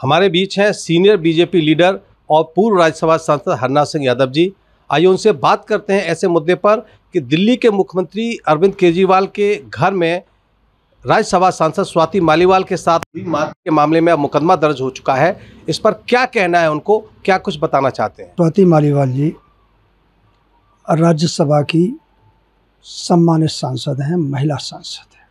हमारे बीच हैं senior BJP leader और पूर्व राज्यसभा सांसद हरनाथ सिंह यादव जी। आइए उनसे बात करते हैं ऐसे मुद्दे पर कि दिल्ली के मुख्यमंत्री अरविंद केजरीवाल के घर में राज्यसभा सांसद स्वाति मालीवाल के साथ हुई मारपीट के मामले में अब मुकदमा दर्ज हो चुका है। इस पर क्या कहना है उनको, क्या कुछ बताना चाहते हैं? स्वाति मालीवाल जी राज्यसभा की सम्मानित सांसद हैं, महिला सांसद हैं,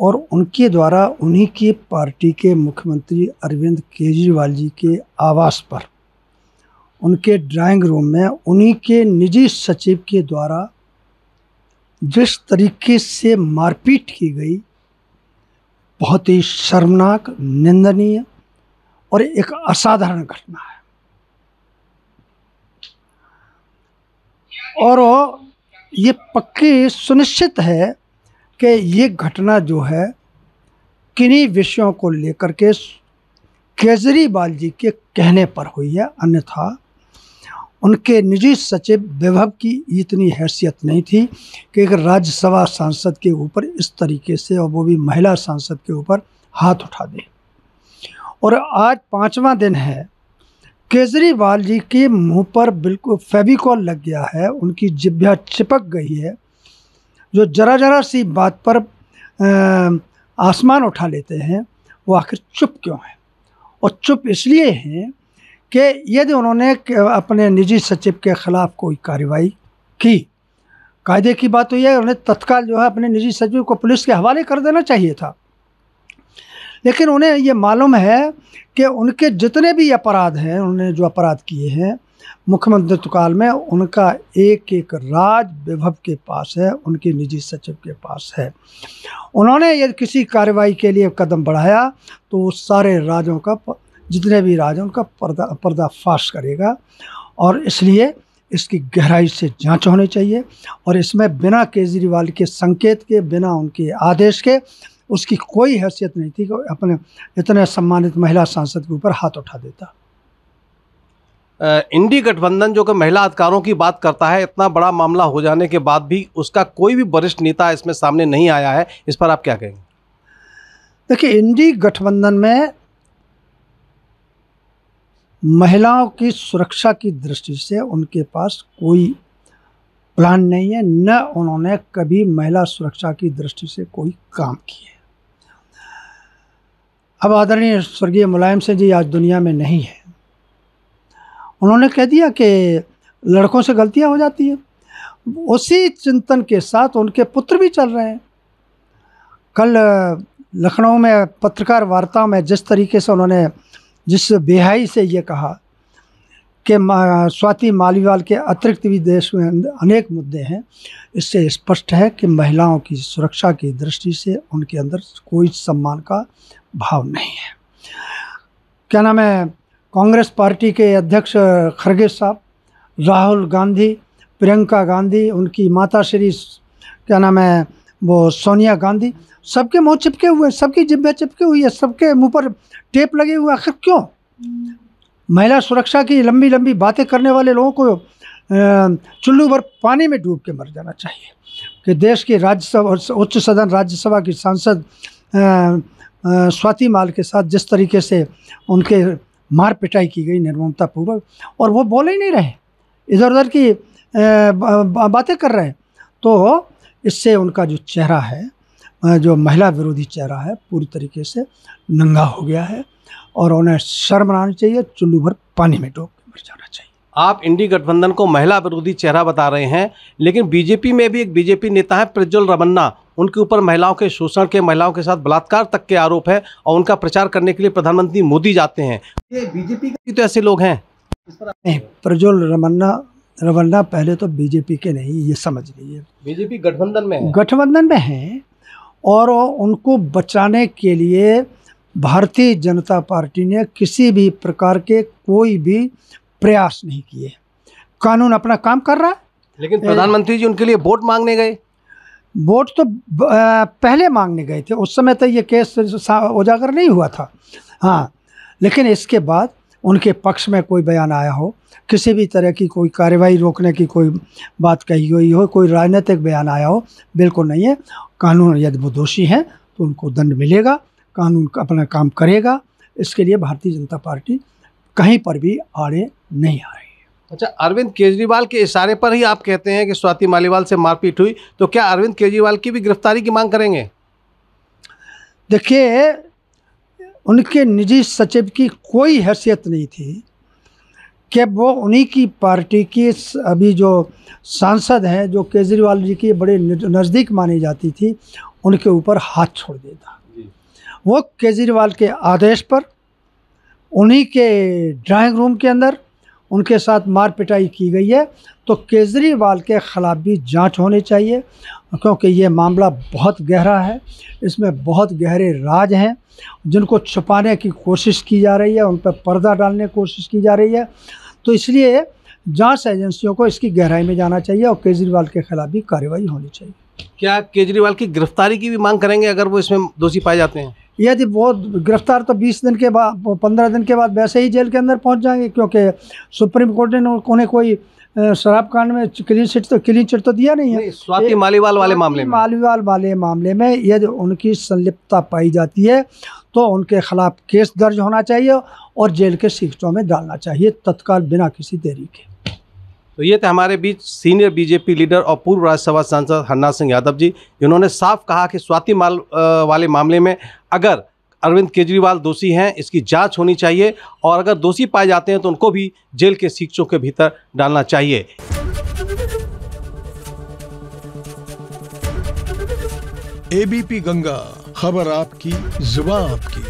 और उनके द्वारा उन्हीं की पार्टी के मुख्यमंत्री अरविंद केजरीवाल जी के आवास पर उनके ड्राइंग रूम में उन्हीं के निजी सचिव के द्वारा जिस तरीके से मारपीट की गई, बहुत ही शर्मनाक, निंदनीय और एक असाधारण घटना है। और ये पक्की सुनिश्चित है कि ये घटना जो है किन्हीं विषयों को लेकर के केजरीवाल जी के कहने पर हुई है, अन्यथा उनके निजी सचिव विभव की इतनी हैसियत नहीं थी कि एक राज्यसभा सांसद के ऊपर इस तरीके से, और वो भी महिला सांसद के ऊपर, हाथ उठा दे। और आज 5वां दिन है, केजरीवाल जी के मुंह पर बिल्कुल फेविकॉल लग गया है, उनकी जिह्वा चिपक गई है। जो जरा जरा सी बात पर आसमान उठा लेते हैं, वो आखिर चुप क्यों हैं? और चुप इसलिए हैं कि यदि उन्होंने अपने निजी सचिव के खिलाफ कोई कार्रवाई की, कायदे की बात तो यह है, उन्हें तत्काल जो है अपने निजी सचिव को पुलिस के हवाले कर देना चाहिए था। लेकिन उन्हें ये मालूम है कि उनके जितने भी अपराध हैं, उन्होंने जो अपराध किए हैं मुख्यमंत्रित्व काल में, उनका एक एक राज विभव के पास है, उनके निजी सचिव के पास है। उन्होंने यदि किसी कार्रवाई के लिए कदम बढ़ाया तो वो सारे राजों का, जितने भी राज हैं उनका पर्दाफाश करेगा। और इसलिए इसकी गहराई से जांच होनी चाहिए, और इसमें बिना केजरीवाल के संकेत के, बिना उनके आदेश के, उसकी कोई हैसियत नहीं थी कि अपने इतने सम्मानित महिला सांसद के ऊपर हाथ उठा देता। इंडी गठबंधन जो कि महिला अधिकारों की बात करता है, इतना बड़ा मामला हो जाने के बाद भी उसका कोई भी वरिष्ठ नेता इसमें सामने नहीं आया है, इस पर आप क्या कहेंगे? देखिए, इंडी गठबंधन में महिलाओं की सुरक्षा की दृष्टि से उनके पास कोई प्लान नहीं है, न उन्होंने कभी महिला सुरक्षा की दृष्टि से कोई काम किया है। अब आदरणीय स्वर्गीय मुलायम सिंह जी आज दुनिया में नहीं है। उन्होंने कह दिया कि लड़कों से गलतियां हो जाती हैं। उसी चिंतन के साथ उनके पुत्र भी चल रहे हैं। कल लखनऊ में पत्रकार वार्ता में जिस तरीके से उन्होंने, जिस बेहाई से ये कहा कि स्वाति मालीवाल के अतिरिक्त भी देश में अनेक मुद्दे हैं, इससे स्पष्ट है कि महिलाओं की सुरक्षा की दृष्टि से उनके अंदर कोई सम्मान का भाव नहीं है। क्या नाम है, कांग्रेस पार्टी के अध्यक्ष खरगे साहब, राहुल गांधी, प्रियंका गांधी, उनकी माता श्री क्या नाम है वो सोनिया गांधी, सबके मुंह चिपके हुए, सबकी जिब्बे चिपके हुई है, सबके मुंह पर टेप लगे हुए। आखिर क्यों? महिला सुरक्षा की लंबी लंबी बातें करने वाले लोगों को चुल्लू भर पानी में डूब के मर जाना चाहिए। कि देश की राज्यसभा, उच्च सदन राज्यसभा की सांसद स्वाति माल के साथ जिस तरीके से उनके मार पिटाई की गई निर्ममतापूर्वक, और वो बोल ही नहीं रहे, इधर उधर की बातें कर रहे हैं, तो इससे उनका जो चेहरा है, जो महिला विरोधी चेहरा है, पूरी तरीके से नंगा हो गया है, और उन्हें शर्म आनी चाहिए, चुल्लू भर पानी में डूब के मर जाना चाहिए। आप इंडी गठबंधन को महिला विरोधी चेहरा बता रहे हैं, लेकिन बीजेपी में भी एक बीजेपी नेता है प्रज्वल रमन्ना, उनके ऊपर महिलाओं के शोषण के, महिलाओं के साथ बलात्कार तक के आरोप है, और उनका प्रचार करने के लिए प्रधानमंत्री मोदी जाते हैं। ये बीजेपी के तो ऐसे लोग हैं? नहीं, प्रज्वल रमन्ना पहले तो बीजेपी के नहीं, ये समझ लीजिए। बीजेपी गठबंधन में है? गठबंधन में हैं, और उनको बचाने के लिए भारतीय जनता पार्टी ने किसी भी प्रकार के कोई भी प्रयास नहीं किए। कानून अपना काम कर रहा है। लेकिन प्रधानमंत्री जी उनके लिए वोट मांगने गए। वोट तो पहले मांगने गए थे, उस समय तक ये केस उजागर नहीं हुआ था। हाँ, लेकिन इसके बाद उनके पक्ष में कोई बयान आया हो, किसी भी तरह की कोई कार्रवाई रोकने की कोई बात कही हुई हो, कोई राजनीतिक बयान आया हो, बिल्कुल नहीं है। कानून, यदि वो दोषी हैं तो उनको दंड मिलेगा, कानून अपना काम करेगा, इसके लिए भारतीय जनता पार्टी कहीं पर भी आड़े नहीं आ रही है। अच्छा, अरविंद केजरीवाल के इशारे पर ही आप कहते हैं कि स्वाति मालीवाल से मारपीट हुई, तो क्या अरविंद केजरीवाल की भी गिरफ्तारी की मांग करेंगे? देखिए, उनके निजी सचिव की कोई हैसियत नहीं थी कि वो उन्हीं की पार्टी की अभी जो सांसद हैं, जो केजरीवाल जी की बड़े नज़दीक मानी जाती थी, उनके ऊपर हाथ छोड़ देता। वो केजरीवाल के आदेश पर उन्हीं के ड्राइंग रूम के अंदर उनके साथ मार पिटाई की गई है। तो केजरीवाल के ख़िलाफ़ भी जांच होनी चाहिए, क्योंकि ये मामला बहुत गहरा है, इसमें बहुत गहरे राज हैं जिनको छुपाने की कोशिश की जा रही है, उन पर पर्दा डालने की कोशिश की जा रही है। तो इसलिए जांच एजेंसियों को इसकी गहराई में जाना चाहिए और केजरीवाल के खिलाफ भी कार्रवाई होनी चाहिए। क्या केजरीवाल की गिरफ्तारी की भी मांग करेंगे अगर वो इसमें दोषी पाए जाते हैं? यदि वो गिरफ्तार, तो 20 दिन के बाद 15 दिन के बाद वैसे ही जेल के अंदर पहुंच जाएंगे, क्योंकि सुप्रीम कोर्ट ने उन्हें कोई शराब कांड में क्लीन चिट तो दिया नहीं है। स्वाति मालीवाल वाले मामले में यदि उनकी संलिप्तता पाई जाती है तो उनके खिलाफ केस दर्ज होना चाहिए और जेल के शिकचों में डालना चाहिए तत्काल, बिना किसी देरी के। तो ये थे हमारे बीच सीनियर बीजेपी लीडर और पूर्व राज्यसभा सांसद हरनाथ सिंह यादव जी, जिन्होंने साफ कहा कि स्वाति वाले मामले में अगर अरविंद केजरीवाल दोषी हैं, इसकी जांच होनी चाहिए और अगर दोषी पाए जाते हैं तो उनको भी जेल के शिकचों के भीतर डालना चाहिए। एबीपी गंगा, खबर आपकी, जुबान आपकी।